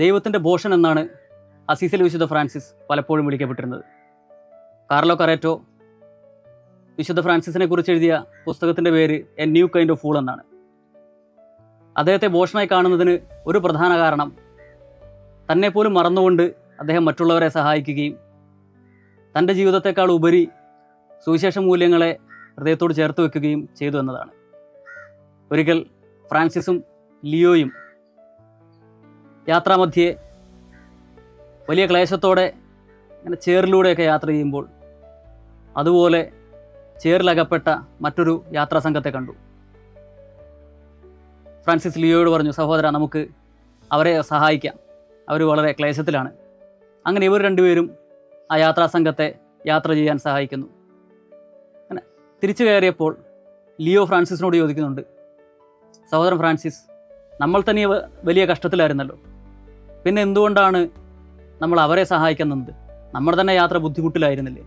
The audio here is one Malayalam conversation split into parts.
ദൈവത്തിൻ്റെ ഭോഷൻ എന്നാണ് അസീസിലെ വിശുദ്ധ ഫ്രാൻസിസ് പലപ്പോഴും വിളിക്കപ്പെട്ടിരുന്നത്. കാർലോ കറേറ്റോ വിശുദ്ധ ഫ്രാൻസിസിനെ കുറിച്ച് എഴുതിയ പുസ്തകത്തിൻ്റെ പേര് A new kind of fool എന്നാണ്. അദ്ദേഹത്തെ ഭോഷനായി കാണുന്നതിന് ഒരു പ്രധാന കാരണം തന്നെപ്പോലും മറന്നുകൊണ്ട് അദ്ദേഹം മറ്റുള്ളവരെ സഹായിക്കുകയും തൻ്റെ ജീവിതത്തെക്കാൾ ഉപരി സുവിശേഷ മൂല്യങ്ങളെ ഹൃദയത്തോട് ചേർത്ത് വെക്കുകയും ചെയ്തു എന്നതാണ്. ഒരിക്കൽ ഫ്രാൻസിസും ലിയോയും യാത്രാമധ്യേ വലിയ ക്ലേശത്തോടെ ഇങ്ങനെ ചേറിലൂടെയൊക്കെ യാത്ര ചെയ്യുമ്പോൾ അതുപോലെ ചേറിലകപ്പെട്ട മറ്റൊരു യാത്രാ സംഘത്തെ കണ്ടു. ഫ്രാൻസിസ് ലിയോയോട് പറഞ്ഞു, സഹോദര, നമുക്ക് അവരെ സഹായിക്കാം, അവർ വളരെ ക്ലേശത്തിലാണ്. അങ്ങനെ ഇവർ രണ്ടുപേരും ആ യാത്രാ സംഘത്തെ യാത്ര ചെയ്യാൻ സഹായിക്കുന്നു. അങ്ങനെ തിരിച്ചു കയറിയപ്പോൾ ലിയോ ഫ്രാൻസിസിനോട് ചോദിക്കുന്നുണ്ട്, സഹോദരൻ ഫ്രാൻസിസ്, നമ്മൾ തന്നെ വലിയ കഷ്ടത്തിലായിരുന്നല്ലോ, പിന്നെ എന്തുകൊണ്ടാണ് നമ്മൾ അവരെ സഹായിക്കാൻ നിന്നത്? നമ്മുടെ തന്നെ യാത്ര ബുദ്ധിമുട്ടിലായിരുന്നില്ലേ?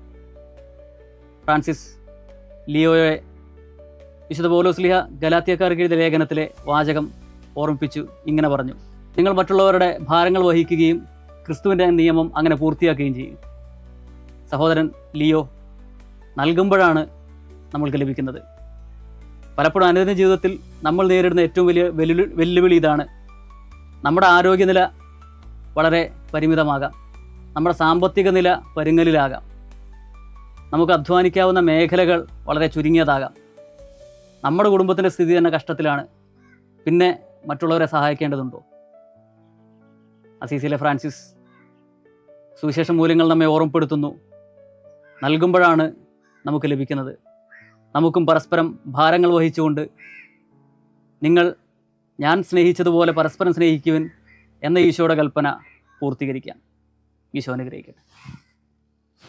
ഫ്രാൻസിസ് ലിയോയെ വിശുദ്ധ പൗലോസ്ലീഹ ഗലാത്യക്കാർക്ക് എഴുതിയ ലേഖനത്തിലെ വാചകം ഓർമ്മിപ്പിച്ചു. ഇങ്ങനെ പറഞ്ഞു, നിങ്ങൾ മറ്റുള്ളവരുടെ ഭാരങ്ങൾ വഹിക്കുകയും ക്രിസ്തുവിൻ്റെ നിയമം അങ്ങനെ പൂർത്തിയാക്കുകയും ചെയ്യും. സഹോദരൻ ലിയോ, നൽകുമ്പോഴാണ് നമ്മൾക്ക് ലഭിക്കുന്നത്. പലപ്പോഴും അനുദിന ജീവിതത്തിൽ നമ്മൾ നേരിടുന്ന ഏറ്റവും വലിയ വെല്ലുവിളി ഇതാണ്. നമ്മുടെ ആരോഗ്യനില വളരെ പരിമിതമാകാം, നമ്മുടെ സാമ്പത്തിക നില പരുങ്ങലിലാകാം, നമുക്ക് അധ്വാനിക്കാവുന്ന മേഖലകൾ വളരെ ചുരുങ്ങിയതാകാം, നമ്മുടെ കുടുംബത്തിൻ്റെ സ്ഥിതി തന്നെ കഷ്ടത്തിലാണ്. പിന്നെ മറ്റുള്ളവരെ സഹായിക്കേണ്ടതുണ്ടോ? അസീസിലെ ഫ്രാൻസിസ് സുവിശേഷ മൂല്യങ്ങൾ നമ്മെ ഓർമ്മപ്പെടുത്തുന്നു. നൽകുമ്പോഴാണ് നമുക്ക് ലഭിക്കുന്നത്. നമുക്കും പരസ്പരം ഭാരങ്ങൾ വഹിച്ചുകൊണ്ട് ഞാൻ സ്നേഹിച്ചതുപോലെ പരസ്പരം സ്നേഹിക്കുവിൻ എന്ന ഈശോയുടെ കൽപ്പന പൂർത്തീകരിക്കാം. ഈശോ അനുഗ്രഹിക്കട്ടെ.